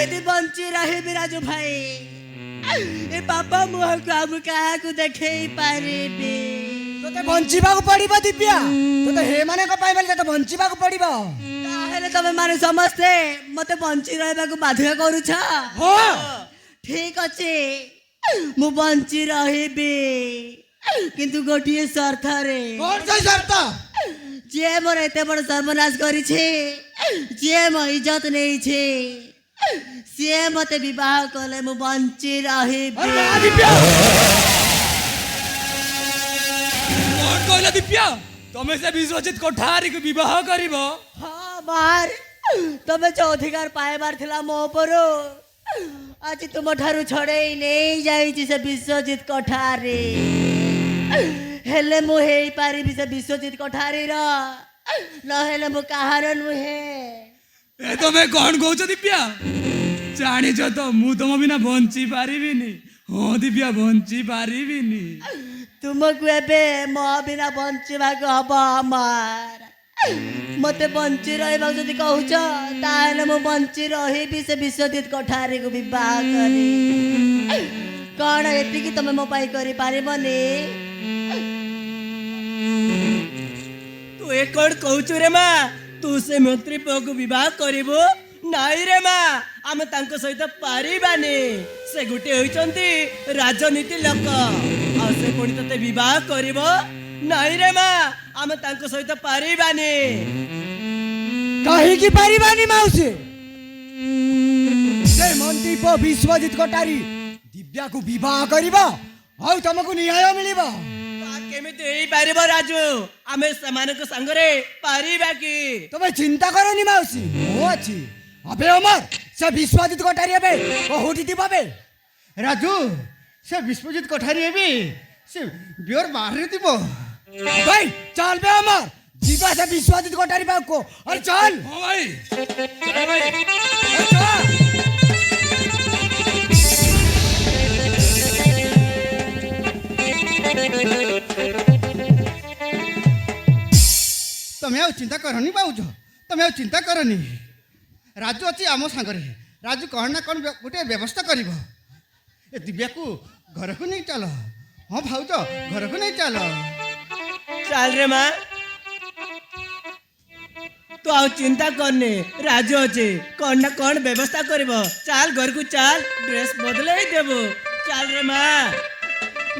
केमिति बंची रही राजू भाई ए पापा मुह को हम क्या देखे पारिबे तोते बंचीबा को पड़िबो दिव्या तोते हे माने को पाइ बेले तो बंचीबा को पड़िबो ताहेले तमे माने समस्ते मते बंची रहबा को बाध्य करूछ हो ठीक अछि मु बंची रहिबे किंतु गोटिए शर्त रे कोन से शर्त जे मोर एते बड़ सर्वनाश करी छे जे मो इज्जत नहीं छे से मते विवाह कले मु बंची रहिबे अरे दिव्या कौन कहला दिव्या तमे से विश्वजित कोठारी को विवाह करिबो हाँ मार तमे जो अधिकार पाएबार थिला मो पर आज तुम ठारू छड़े नहीं जाई से विश्वजित कोठारी हेले मु हेई पारिबी से विश्वजित कोठारी रो न हेले मु कहार नुहे ए तमे कौन कहउछ दिव्या जानी छ तो मु तुम बिना बंची पारिबिनी हो दिव्या बंची पारिबिनी तुमको एबे मो बिना बंचीबा को हब हमार मते बंची रहबा जदी कहउछ ताहेले मु बंची रहिबी से विश्वजित कोठारी को विवाह करी कौन एति की तमे मो पाई करी पारिबनी तू एक कौन कहूचु रे माँ तू से मंत्री को विवाह करिबो नाई रे माँ आमे तांको सहित पारिबानी से गुटे होइचंती राजनीति लोक आ से कोनी तते विवाह करिबो नाई रे माँ आमे तांको सहित पारिबानी कहीं की पारिबानी माउसी से मंत्री पो विश्वजित कोठारी दिव्या को विवाह करिबो औ तुमको न्याय मिलिबो केमिति हेई पारिबो राजू आमे समानको संगरे पारिबा की तमे चिंता करनी माउसी मो अछि अबे अमर से विश्वजित कोठारी अबे बहुटी दिबे राजू से विश्वजित कोठारी हेबी से बियर बाहर दिबो भाई चल बे अमर जीवा से विश्वजित कोठारी बाबू को अरे चल हो भाई चल भाई अरे चल तमे आ चिंता करनी बाबूज तमे आ चिंता करनी राजू अच्छी आम सांगरे राजू कौन ना कौन गोटे व्यवस्था कर दिव्या को घर को नहीं चल हाँ भाउज घर को नहीं चल चल रे माँ तू आ चिंता करने राजू अच्छे कौन ना कौन व्यवस्था करिबो चल घर को चल ड्रेस बदले देबो चल रे माँ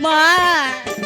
माँ